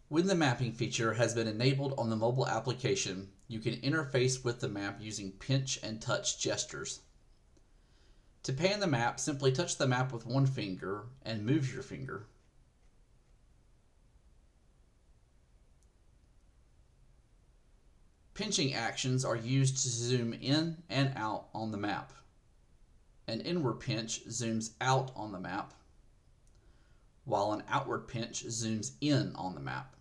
When the mapping feature has been enabled on the mobile application, you can interface with the map using pinch and touch gestures. To pan the map, simply touch the map with one finger and move your finger. Pinching actions are used to zoom in and out on the map. An inward pinch zooms out on the map, while an outward pinch zooms in on the map.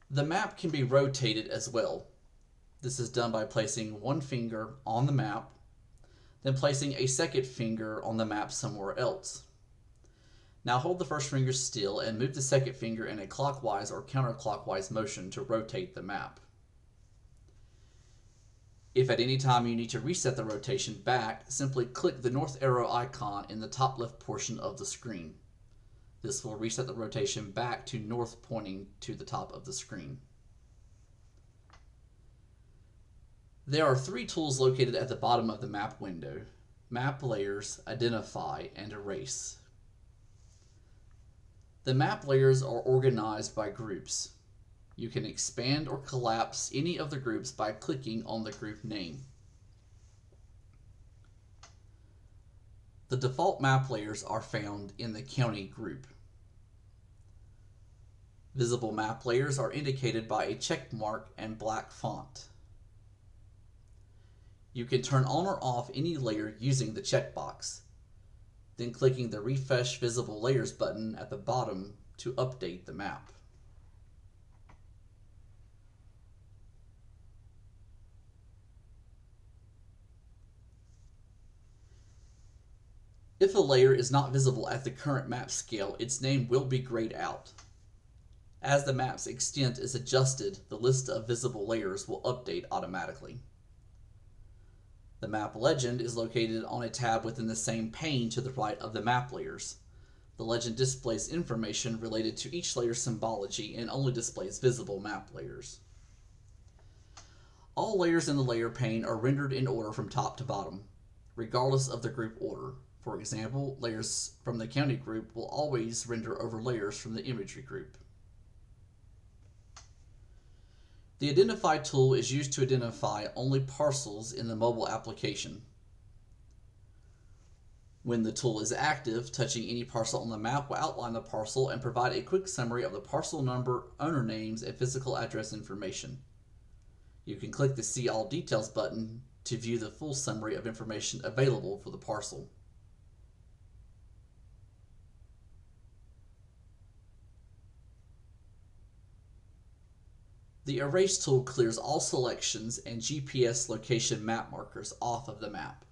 The map can be rotated as well. This is done by placing one finger on the map, then placing a second finger on the map somewhere else. Now hold the first finger still and move the second finger in a clockwise or counterclockwise motion to rotate the map. If at any time you need to reset the rotation back, simply click the north arrow icon in the top left portion of the screen. This will reset the rotation back to north, pointing to the top of the screen. There are three tools located at the bottom of the map window: Map Layers, Identify, and Erase. The map layers are organized by groups. You can expand or collapse any of the groups by clicking on the group name. The default map layers are found in the County group. Visible map layers are indicated by a check mark and black font. You can turn on or off any layer using the checkbox, then clicking the Refresh Visible Layers button at the bottom to update the map. If a layer is not visible at the current map scale, its name will be grayed out. As the map's extent is adjusted, the list of visible layers will update automatically. The map legend is located on a tab within the same pane to the right of the map layers. The legend displays information related to each layer's symbology and only displays visible map layers. All layers in the layer pane are rendered in order from top to bottom, regardless of the group order. For example, layers from the County group will always render over layers from the Imagery group. The Identify tool is used to identify only parcels in the mobile application. When the tool is active, touching any parcel on the map will outline the parcel and provide a quick summary of the parcel number, owner names, and physical address information. You can click the See All Details button to view the full summary of information available for the parcel. The Erase tool clears all selections and GPS location map markers off of the map.